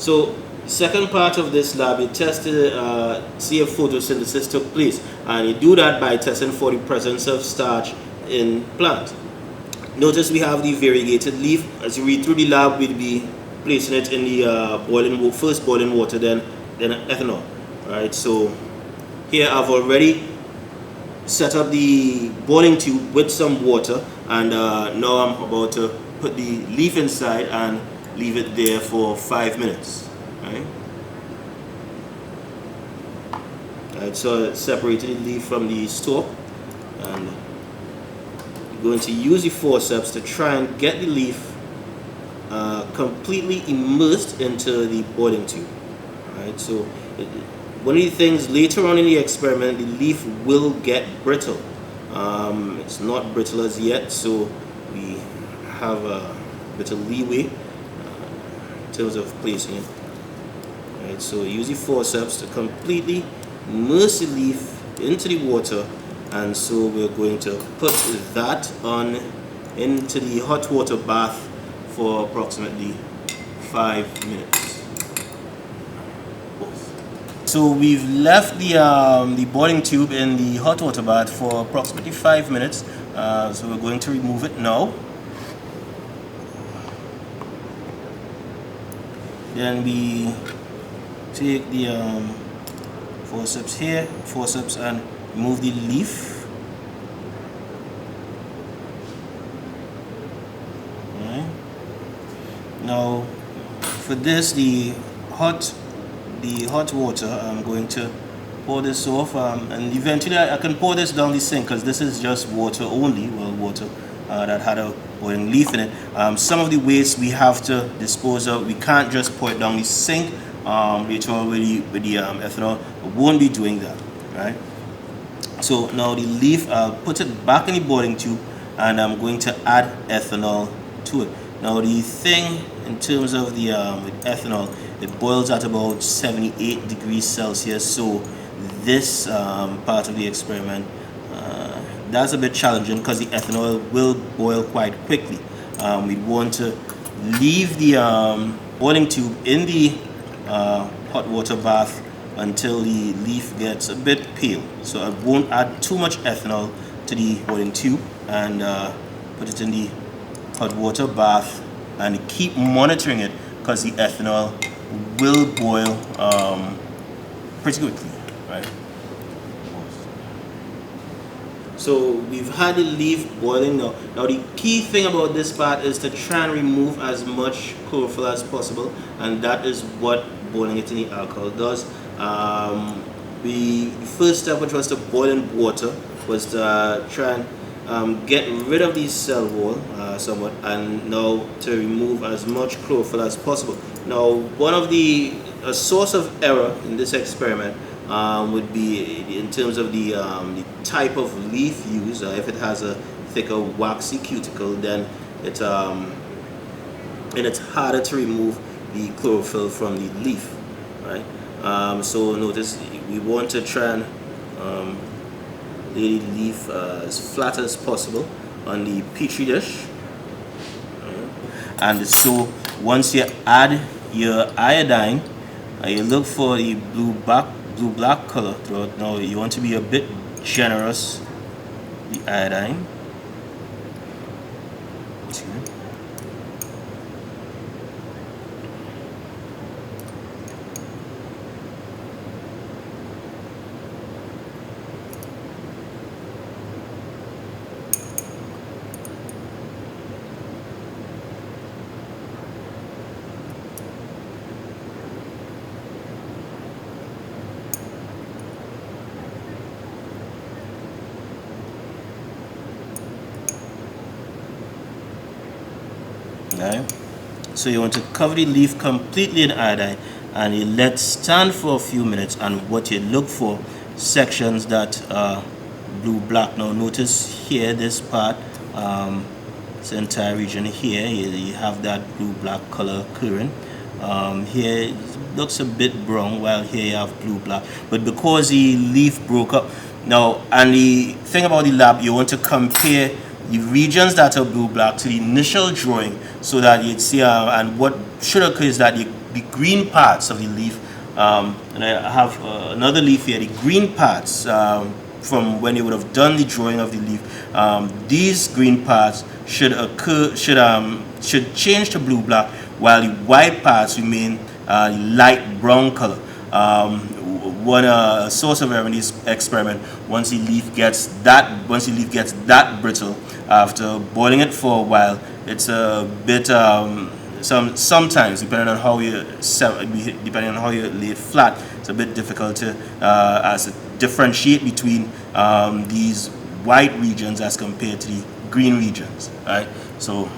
So second part of this lab, you test to see if photosynthesis took place, and you do that by testing for the presence of starch in plant. Notice we have the variegated leaf. As you read through the lab, we'll be placing it in the first boiling water, then ethanol. Alright, so here I've already set up the boiling tube with some water, and now I'm about to put the leaf inside and leave it there for 5 minutes. Alright, so I separated the leaf from the stalk, and I'm going to use the forceps to try and get the leaf completely immersed into the boiling tube. Alright, so one of the things later on in the experiment, the leaf will get brittle. It's not brittle as yet, so we have a bit of leeway in terms of placing it. Alright, so use the forceps to completely immerse the leaf into the water, and so we're going to put that on into the hot water bath for approximately 5 minutes. So we've left the boiling tube in the hot water bath for approximately 5 minutes. So we're going to remove it now. Then we take the forceps and remove the leaf. Alright. Now for this, the hot water, I'm going to pour this off, and eventually I can pour this down the sink, because this is just water only, well, water that had a boiling leaf in it. Some of the waste we have to dispose of. We can't just pour it down the sink. Later on with the ethanol, we won't be doing that, right? So now the leaf, I'll put it back in the boiling tube, and I'm going to add ethanol to it. Now the thing in terms of the with ethanol, it boils at about 78 degrees Celsius, so this part of the experiment, that's a bit challenging because the ethanol will boil quite quickly. We want to leave the boiling tube in the hot water bath until the leaf gets a bit pale. So I won't add too much ethanol to the boiling tube, and put it in the hot water bath and keep monitoring it, because the ethanol will boil pretty quickly, right? So we've had the leaf boiling now. Now the key thing about this part is to try and remove as much chlorophyll as possible, and that is what boiling it in the alcohol does. The first step, which was to boil in water, was to try and get rid of the cell wall somewhat, and now to remove as much chlorophyll as possible. Now, one of the source of error in this experiment would be in terms of the type of leaf used. If it has a thicker waxy cuticle, then it's harder to remove the chlorophyll from the leaf, right? So notice we want to try and lay the leaf as flat as possible on the petri dish. And so once you add your iodine, you look for the blue-black color throughout. Now you want to be a bit generous with the iodine. Okay. So you want to cover the leaf completely in iodine, and you let stand for a few minutes, and what you look for, sections that are blue-black. Now notice here, this part, this entire region here, you have that blue-black color occurring. Here it looks a bit brown, while here you have blue-black, but because the leaf broke up. Now, and the thing about the lab, you want to compare the regions that are blue-black to the initial drawing, so that you'd see, and what should occur is that you the green parts of the leaf, and I have another leaf here, the green parts from when you would have done the drawing of the leaf, these green parts should should change to blue black, while the white parts remain light brown color. One source of error in this experiment, once the leaf gets that brittle after boiling it for a while, it's a bit sometimes depending on how you lay it flat, it's a bit difficult to differentiate between these white regions as compared to the green regions. Right? So